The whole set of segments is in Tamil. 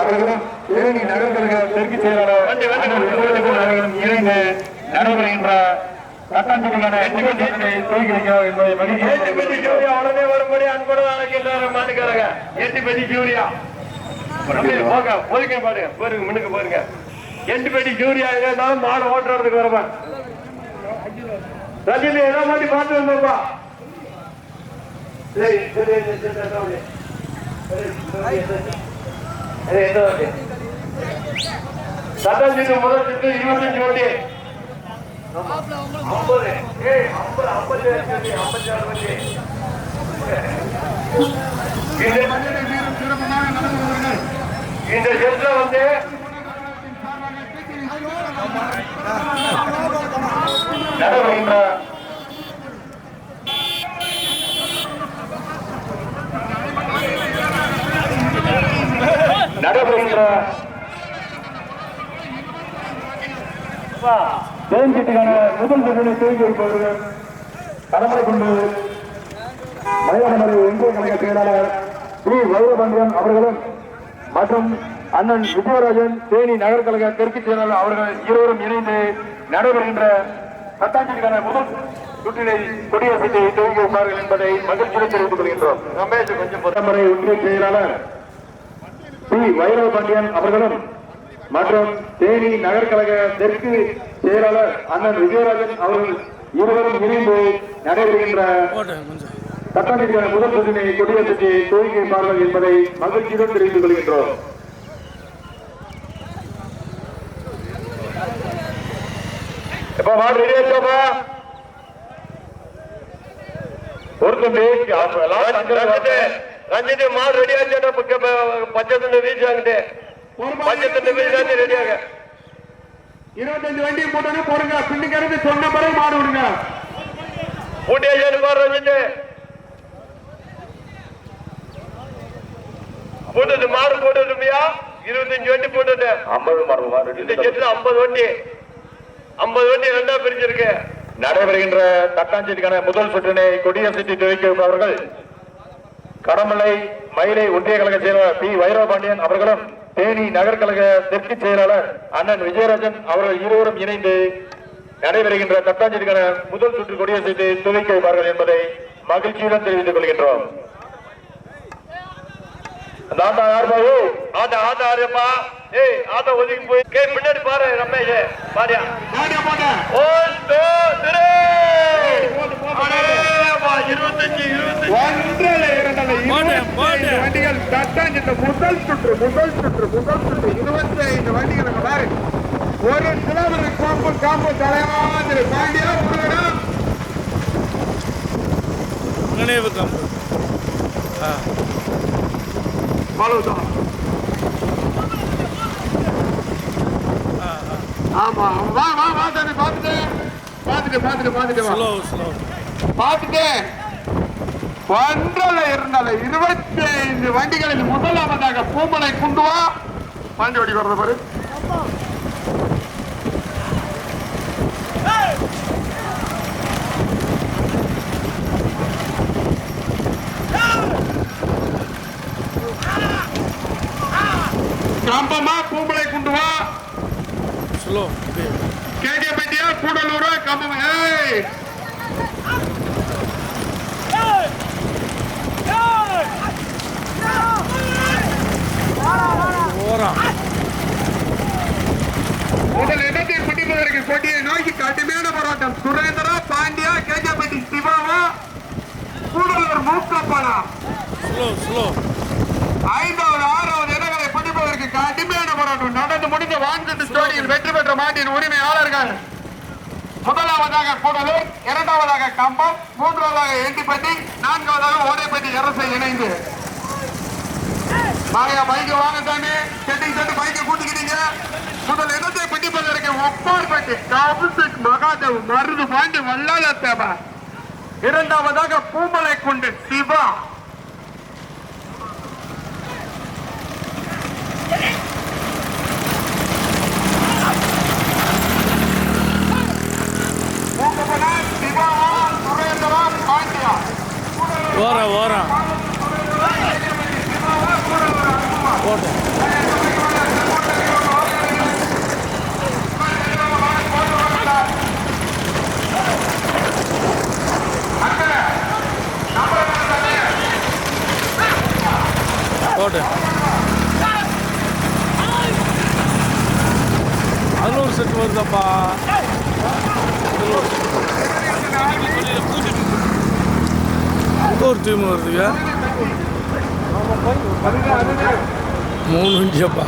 அவர்களும் தேனி நகர்கழக தெற்கு செயலாளர் இணைந்து நடைபெறுகின்ற சட்டத்திற்கான துவக்கி வைக்கிறார் என்பதை மகிழ்ச்சி உடனே வரும்படி அன்புடன் அழைக்கின்றார் மாட்டுக்காரங்க. எட்டுப்பட்டி ஜூரியா போதுங்க பாருங்க, போருங்க முன்னுக்கு போருங்க. எட்டுப்பட்டி ஜூரியா இருந்தாலும் மாடு ஓட்டுறதுக்கு வரப்பா ரஜினி ஏதோ மாட்டி பார்த்து வந்தோம்ப்பா. சட்டம் சீட்டு முதல் சீட்டு 25 வண்டி 50 56 வண்டி. இந்த செட்ல வந்து நடைபெறுகின்ற தேன்சிட்டுக்கான முதல் பகுதியை துவக்கி வைப்பவர்கள் கடமை கொண்டு மயிலாடுமறை ஒன்றிய கழக செயலாளர் ஸ்ரீ வைரபாண்டியன் அவர்களும் மற்றும் அண்ணன் விஜயராஜன் தேனி நகர்கழக தெற்கு செயலாளர் அவர்கள் இருவரும் இணைந்து நடைபெறுகின்ற சட்டாட்சிக்கான முதல் சுற்றினை கொடியசைத்தை துவக்கி வைப்பார்கள் என்பதை மகிழ்ச்சியுடன் தெரிவித்துக் கொள்கின்றோம். மயிலாடுமறை ஒன்றிய செயலாளர் ஸ்ரீ வைரபாண்டியன் அவர்களும் மற்றும் தேனி நகர்கழக தெற்கு செயலாளர் அண்ணன் விஜயராஜன் அவர்கள் இருவரும் இணைந்து நடைபெறுகின்ற சட்டத்திற்கான முதல் சுற்றினை கொடியசைத்தை துவக்கி வைப்பார்கள் என்பதை மகிழ்ச்சியுடன் தெரிவித்துக் கொள்கின்றோம். எப்ப மாடு ரெடி ஆச்சோப்பா? ரஞ்சித் மாடு ரெடி ஆச்சு. பச்சை வீச்சு வாங்கிட்டு பச்சை வீச்சு ரெடியாக 25 வண்டி போட்டு போடுங்க. பின்னுக்கிறது சொன்ன பிறகு மாடு விடுங்க. போட்டியா ரஞ்சித் போட்டது மாடு போட்டதுமையா 25 வண்டி போட்டது 50 மாடு. இந்த செட்ல 50 வண்டி 50 வண்டி ரெண்டா பிரிச்சிருக்கு. நடைபெறுகின்ற தட்டாஞ்சிற்கான முதல் சுற்றினை கொடியசைத்து துவக்கி வைப்பவர்கள் கடமலை மயிலை ஒன்றிய கழக செயலாளர் பி வைரபாண்டியன் அவர்களும் தேனி நகர்கழக தெற்கு செயலாளர் அண்ணன் விஜயராஜன் அவர்கள் இருவரும் இணைந்து நடைபெறுகின்ற தட்டாஞ்சிற்கான முதல் சுற்று கொடியசைத்து துவக்கி வைப்பார்கள் என்பதை மகிழ்ச்சியுடன் தெரிவித்துக் கொள்கின்றோம். ஆட்டா யாருப்பா? ஆட்டா ஆட்டா யாருப்பா? ஏய் ஆட்டா ஒதுக்கி போய் பின்னாடி பாரு ரமேஷ் பாரியா 1 2 25 வண்டிகள் தட்டாஞ்சிட்ட முதல் சுற்று 25 வண்டிகள் பாரு. ஒரு கிலோமீட்டர் காம்பு தலையாந்திர பாண்டியா நினைவு காம்பு ஆமா வா வா வா தம்பி பாத்துட்டு ஒன்றரை இருந்தால 25 வண்டிகளில் முதலாவதாக பூமலை குண்டுவா பாண்டி வண்டி வர்றது பாரு. கம்பமா பூமலை குண்டுவா கேகேபட்டியா கூடலூரா கம்பம். முதல் இடத்தை பிடிப்பதற்கு கொடியை நோக்கி கடுமையான போராட்டம். சுரேந்திரா பாண்டியா கேகேபட்டி சிவாவா கூடலூர் மூக்கப்பனா 5வது 6வது இடங்களை பிடிப்பதற்கு கடுமையான போராட்டம். நடந்து முடிந்த வான்கட்டு ஸ்டோரியில் வெற்றி பெற்ற மாட்டின் உரிமையாளர்கள் முதலாவதாக கூடலூர், 2வதாக கம்பம், 3வதாக எண்டிப்பட்டி, 4வதாக ஓடைப்பட்டி அரசை இணைந்து பைக்கு வாங்க தானே செட்டிங் செட்டு பைக்கை கூட்டிக்கிறீங்க. முதல் இடத்தை பிடிப்பதற்கு ஒப்பார்பட்டி காபுசிக் மகாதேவ் மருது பாண்டி வல்லால தேவா, 2வதாக பூமலை குண்டு சிவா, ஓரம் போட்டு 11 செட் வருதாப்பா. ஒரு டீம் வருதுங்க 3 வண்டியாப்பா.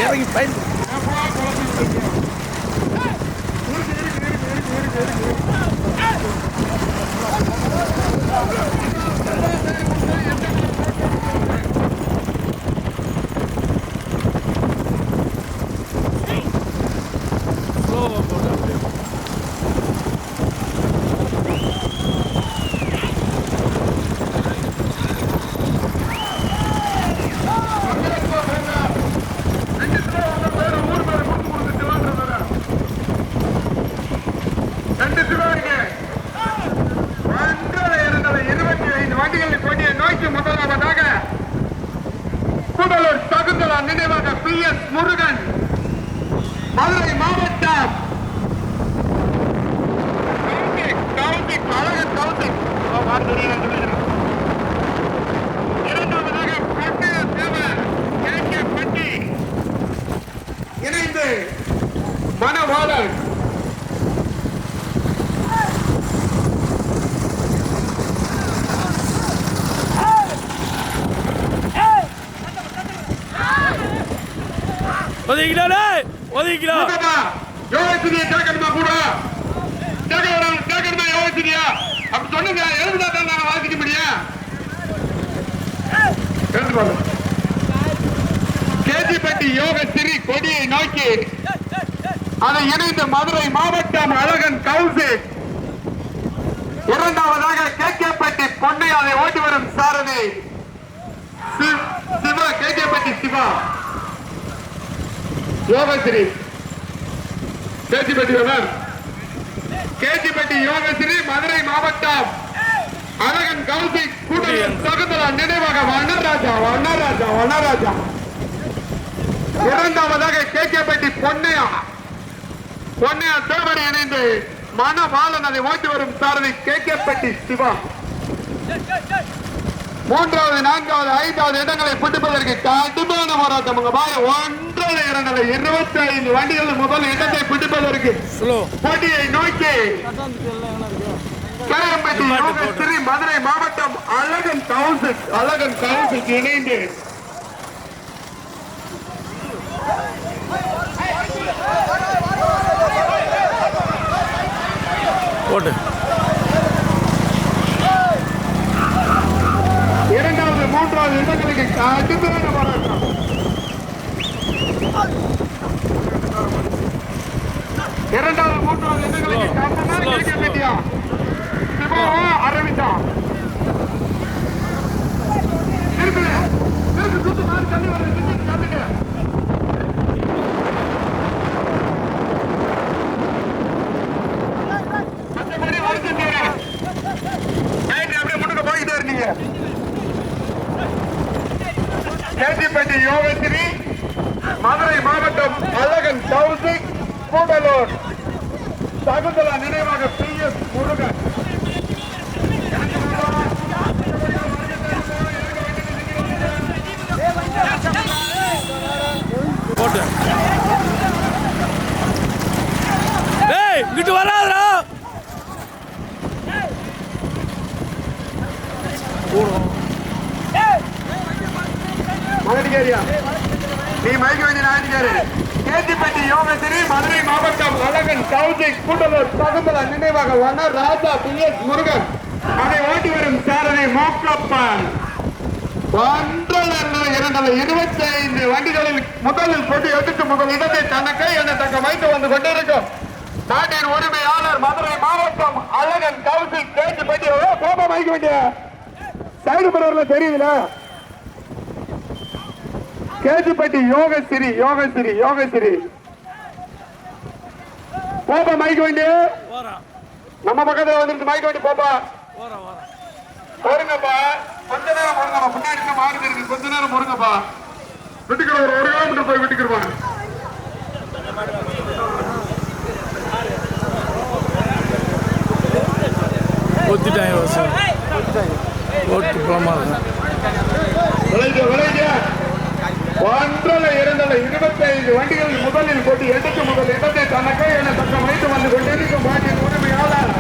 இறங்கி பயன் நினைவாக PS முருகன் மதுரை மாவட்டம் இரண்டாவதாக இணைந்து மனவாளன் ஒதுக்கிடா யோகசிரியை கேட்கணுமா கூட கேட்கணுமா யோகசிரியா அப்படி சொன்னீங்க எழுதுனா தான் நாங்க வாசிக்க முடியும். கேஜிப்பட்டி யோகசிரி கொடியை நோக்கி அதை இணைந்த மதுரை மாவட்டம் அழகன் கவுசிக். இரண்டாவதாக கேகேப்பட்டி பொன்னை அதை ஓட்டி வரும் சாரதி சிவா. கேகேப்பட்டி சிவா யோகஸ்ரீ கேஜிப்பட்டி கேஜிப்பட்டி யோகஸ்ரீ மதுரை மாவட்டம் அழகன் கௌசிக் கூட்டணி சகுந்தலா நினைவாக வண்ணராஜா வண்ணராஜா வண்ணராஜா. இரண்டாவதாக கேகேப்பட்டி பொன்னையா தேவரை இணைந்து மனவாளன் அதை ஓட்டி வரும் சாரதி கேகேப்பட்டி சிவா. மூன்றாவது நான்காவது ஐந்தாவது இடங்களை பிடிப்பதற்கு கடுமையான போராட்டம். 1.25 வண்டிகள் முதல் இடத்தை பிடிப்பதற்கு போட்டியை நோக்கி ஸ்ரீ மதுரை மாவட்டம் அழகன் கவுசிக் இணைந்து போட்டு இரண்டாவது மூன்றாவது இடங்களுக்கு கடுமையான போராட்டம். இரண்டாவது மூன்றாவது இடங்களுக்கு சிவாவா அரவிந்தா சுத்து மாறி தள்ளி வருது. மற்றபடி கேட்டிப்பட்டி யோகஸ்ரீ, மதுரை மாவட்டம் அழகன் கௌசிக், கூடலூர் சகுந்தலா நினைவாக PS முருகன். போட்டு டேய் இங்கிட்டு வராதடா போறோம் மகடிகேரியா நீ மைக்கு வேண்டிய நாயடிக்காரு. கேட்டிப்பட்டி யோகஸ்ரீ, மதுரை மாவட்டம் அழகன் கௌசிக், கூடலூர் சகுந்தலா நினைவாக வண்ண ராஜா PS முருகன். அதை ஓட்டி வரும் சாரதி மூக்கப்பன். 25 வண்டிகளில் முதலில் கொண்டு எடுத்து முதல் இடத்தை தனக்கே என தக்க வைத்து வந்து கொண்டிருக்கும் நாட்டின் உரிமையாளர் மதுரை மாவட்டம் அழகன் கௌசிக். கேட்டிப்பட்டி கோபம் வைக்க வேண்டிய சைடு பரவல தெரியுதுல. கேட்டிப்பட்டி யோகஸ்ரீ யோகஸ்ரீ யோகஸ்ரீ போப்பா மைக்க வேண்டிய போறான் நம்ம பக்கத்துல வந்துட்டு மைக்க வேண்டி போப்பா போறான் போறான் பொறுங்கப்பா. கொஞ்ச நேரம் பொறுங்கப்பா. பின்னாடி மாறுது இருக்கு. கொஞ்ச நேரம் பொறுங்கப்பா. விட்டுக்கிற ஒரு 1 கிலோமீட்டர் போய் விட்டுக்கிடுவாங்க. ஒத்திட்டாங்க வருஷம் ஓட்டு போலாமா விளைஞ்ச 25 வண்டிகள் முதலில் கொண்டு எடுத்து முதல் இடத்தை தனக்கே என தக்க வைத்து வந்து கொண்டிருக்கும் நாட்டின் உரிமையாளர்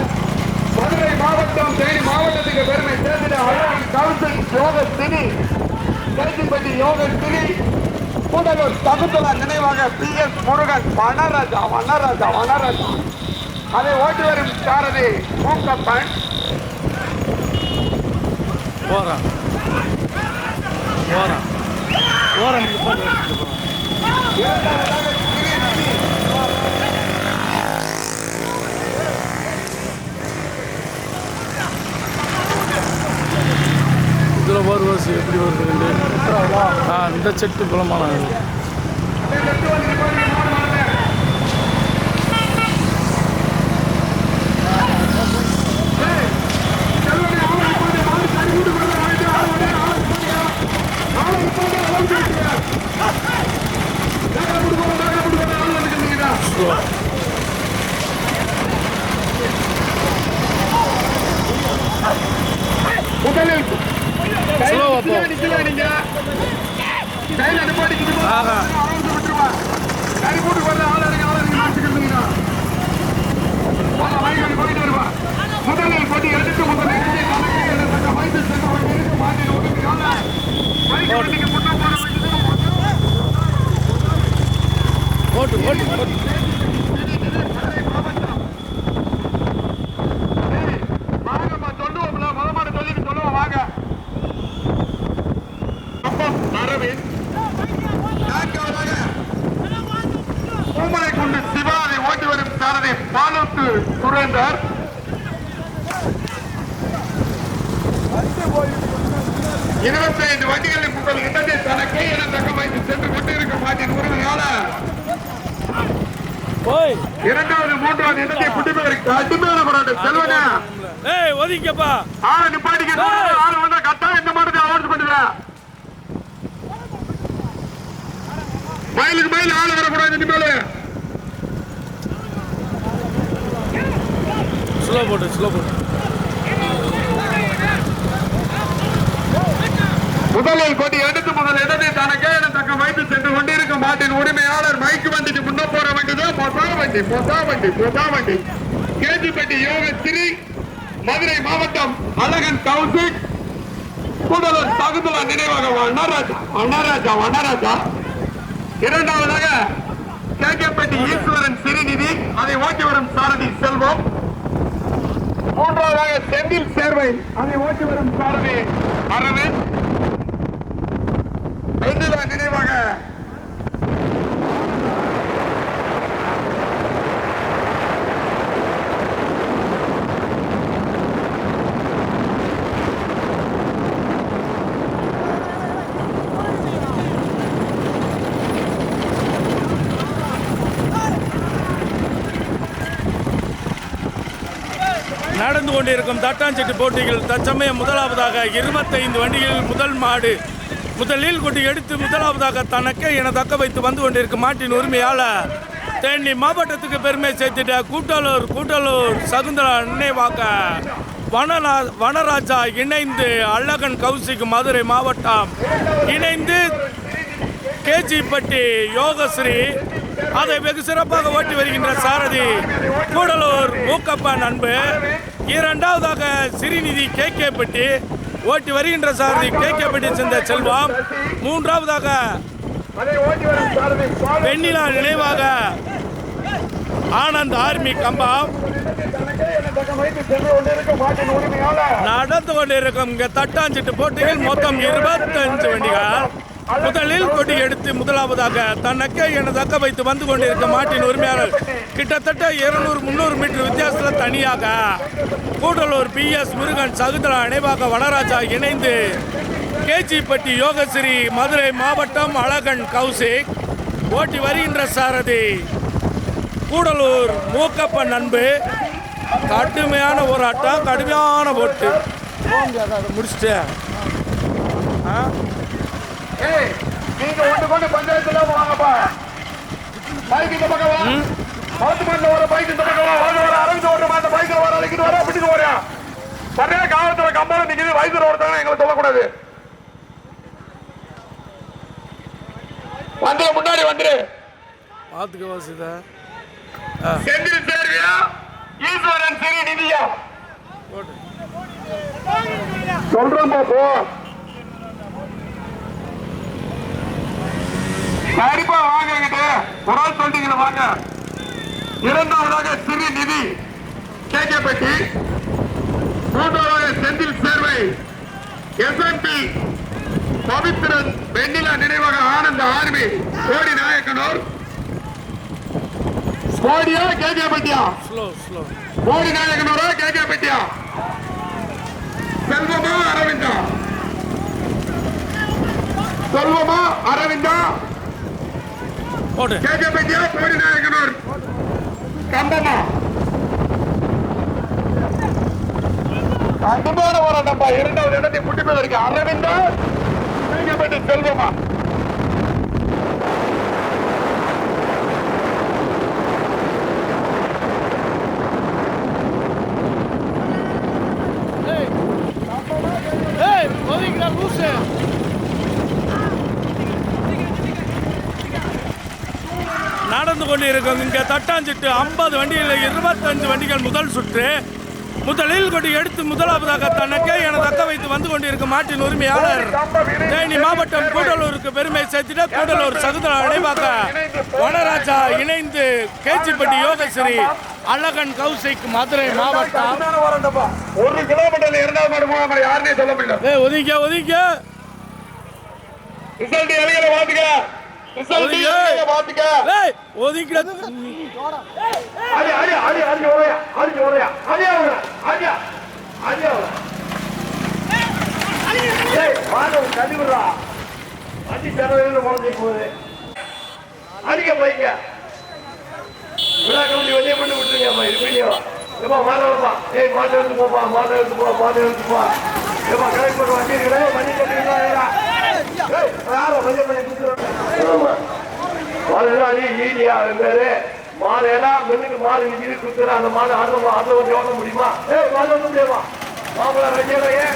மதுரை மாவட்டம் தேனி மாவட்டத்துக்கு பெருமை சேர்ந்த அழகன் கௌசிக் யோகஸ்ரீ, கேட்டிப்பட்டி யோகஸ்ரீ, கூடலூர் சகுந்தலா நினைவாக PS முருகன். வனராஜா வனராஜா வனராஜா அதை ஓட்டி வரும் சாரதி மூக்கப்பன். போறான் போறான் போறான் இதில் ஒரு வருஷம் எப்படி வருது இந்த செட்டு குளமான முதலில் ஸ்லோவா போ ஆஹா முதலில் கொண்டு எடுத்து முதல் ஓட்டு ஓட்டு ஓட்டு வாங்கம்மா சொல்லுவோம்ல முதமாட சொல்லிட்டு சொல்லுவோம் வாங்க. அரவிந்த் பூமலை கொண்டு சிவாவை ஓட்டி வரும் சாரதி பாலூத்து சுரேந்தர். 25 வண்டிகளில் உங்கள் இடத்தை தனக்கே என தக்க வைத்து சென்று கொண்டிருக்கும் நாட்டின் உரிமையாளர் போய் 2வது 3வது இடத்தை புட்டிப்பதற்கு கடுமையான போராட்டம். செல்வனா ஏய் ஒதுக்கப்பா ஆளை நிப்பாட்டிக்க. ஆளை வந்தா கட்டாயம் இந்த மாட்டத்தை அவார்டு பண்ணுவேன். மயிலுக்கு மயில் ஆளு வரக்கூடாது. இனிமேல் ஸ்லோ போட்டு முதலில் கொண்டு எடுத்து முதல் இடத்தை தனக்கே என தக்க வைத்து சென்று கொண்டிருக்கும் நாட்டின் உரிமையாளர் மைக்கு வண்டிக்கு முன்ன போற வண்டிதான் பொசா வண்டி. கேட்டிப்பட்டி யோகஸ்ரீ, மதுரை மாவட்டம் அழகன் கௌசிக், கூடலூர் சகுந்தலா நினைவாக வனராஜா. 2வதாக கேகேப்பட்டி ஈஸ்வரன் சிறுநிதி, அதை ஓட்டி வரும் சாரதி செல்வம். 3வதாக செந்தில் சேர்வை, அதை ஓட்டி வரும் சாரதி அரவிந்த். 5வது நினைவாக நடந்து கொண்டிருக்கும் தட்டாஞ்சிட்டு போட்டிகள் தற்சமயம் முதலாவதாக 25 வண்டிகளில் முதல் மாடு முதலில் கொடி எடுத்து முதலாவதாக தனக்கே என தக்க வைத்து வந்து கொண்டிருக்கும் மாட்டின் உரிமையாளர் தேனி மாவட்டத்துக்கு பெருமை சேர்த்திட்ட கூட்டலூர் சகுந்தரா நினைவாக வனராஜா இணைந்து அழகன் கௌசிக் மதுரை மாவட்டம் இணைந்து கேஜிப்பட்டி யோகஸ்ரீ அதை வெகு சிறப்பாக ஓட்டி வருகின்ற சாரதி கூடலூர் மூக்கப்பன் அன்பு. இரண்டாவதாக சிறுநிதி கேகேப்பட்டி ஓட்டி வருகின்ற சாரதி கேகேப்பட்டி சேர்ந்த செல்வம். மூன்றாவதாக வெண்ணிலா நினைவாக ஆனந்த் ஆர்மி கம்பம். நடந்து கொண்டிருக்கும் இங்க தட்டாஞ்சிட்டு போட்டியில் மொத்தம் 25 வண்டிகள். முதலில் கொடி எடுத்து முதலாவதாக தனக்கே என தக்க வைத்து வந்து கொண்டிருக்கும் மாட்டின் உரிமையாளர் கிட்டத்தட்ட 200-300 மீட்டர் வித்தியாசத்தில் தனியாக கூடலூர் PS முருகன் சகுந்தரா நினைவாக வனராஜா இணைந்து கேஜிப்பட்டி யோகஸ்ரீ மதுரை மாவட்டம் அழகன் கௌசிக் ஓட்டி வருகின்ற சாரதி கூடலூர் மூக்கப்பன் அன்பு. கடுமையான போராட்டம், கடுமையான போட்டு முடிச்சுட்டு நீங்க ஒன்று கொண்டு பஞ்சாயத்துல வாங்கப்பா. பைக் இந்த பக்கம் வா. மரத்து மண்ணில் வர பைக் இந்த பக்கம் வர அரவிந்த் ஓடுற அந்த பைக்கில் வர அழைக்கிட்டு வர பிடிச்சு வரையா. சரியா காலத்துல கம்பளம் நிக்குது. வயசுல ஒருத்தவங்க எங்களை சொல்லக்கூடாது. வந்து முன்னாடி வந்துரு. பார்த்துக்க வாசிதா செந்தில் சேர்வியா ஈஸ்வரன் சிறி நிதியா சொல்றோம் போ. கண்டிப்பா வாங்கிட்டு ஒரு ஆள் சொல்லிட்டீங்களா வாங்க. இரண்டாவதாக சிறி நிதி கேகேப்பட்டி. மூன்றாவதாக செந்தில் சேர்வை SNP பவித்ரன் வெண்ணிலா நினைவாக ஆனந்த ஆர்மி கோடி நாயக்கனூர். கோடியா கேகேப்பட்டியா? கோடி நாயக்கனூரா கேகேப்பட்டியா? செல்வமா அரவிந்தா? செல்வமா அரவிந்தா? கேகேப்பட்டியா கோடி நாயக்கனூர் கம்பமா? கம்பமான போராட்டப்பா. இரண்டாவது இடத்தை புட்டி போய் இருக்கு. அரவிந்தா கேகேப்பட்டி செல்வமா? நடந்து கொண்டிருக்கும் இங்க தட்டாஞ்சிட்டு 50 வண்டிகள் 25 வண்டிகள் முதல் சுற்று. முதலில் கொடி எடுத்து முதலாவதாக தனக்கே என தக்க வைத்து வந்து கொண்டிருக்கும் மாட்டின் உரிமையாளர் தேனி மாவட்டம் கூடலூருக்கு பெருமை சேர்த்திட கூடலூர் சகுந்தரா நினைவாக வனராஜா இணைந்து கேஜிப்பட்டி யோகஸ்ரீ அழகன் கௌசிக் மதுரை மாவட்டம். 1 கிலோமீட்டர்ல 2வது மாடு 3வது மாடு யாருன்னே சொல்ல முடியல. ஒதுங்க ரிசல்ட் எலிகளை வாத்துக்க. ரிசல்ட் எலிகளை வாத்துக்க. ஒதுங்க அடி அடி அடி அடி ஓரையா அடி ஓரையா அடி ஓரையா அடி அடி அடி ஏய் மாடு கடிவுறா. அடி சரவேல மொளஞ்சி போகுது. அடிக்க போய்ங்க. விழா கமிட்டி வெளியே பண்ணி விட்டுருங்கம்மா. இது வீடியோ ஏமா மாடப்பா. ஏய் மாடு எடுத்து போப்பா. மாடு எடுத்து போ. ஏமா கரெக்ட் பண்ணி வண்டிங்களே மணி கட்டிங்களா? ஏய் யாரோ மணி குடுறோம். ஆமா. மாடுலாம் நீ ஈடியா பேரு. மாடெல்லாம் பெண்ணுக்கு மாடு விஜய் குடுத்துற அந்த மாடு அதுல வந்து ஓட்ட முடியுமா? ஏய் மாடு வந்து முடியுமா? மாப்பிள்ள ரஜினையே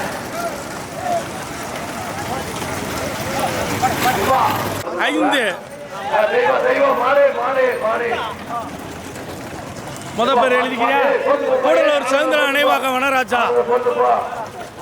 தெய்வம் மாடு முத பேர் எழுதிக்கிறியா? கூடலூர் சகுந்தரா நினைவாக வனராஜா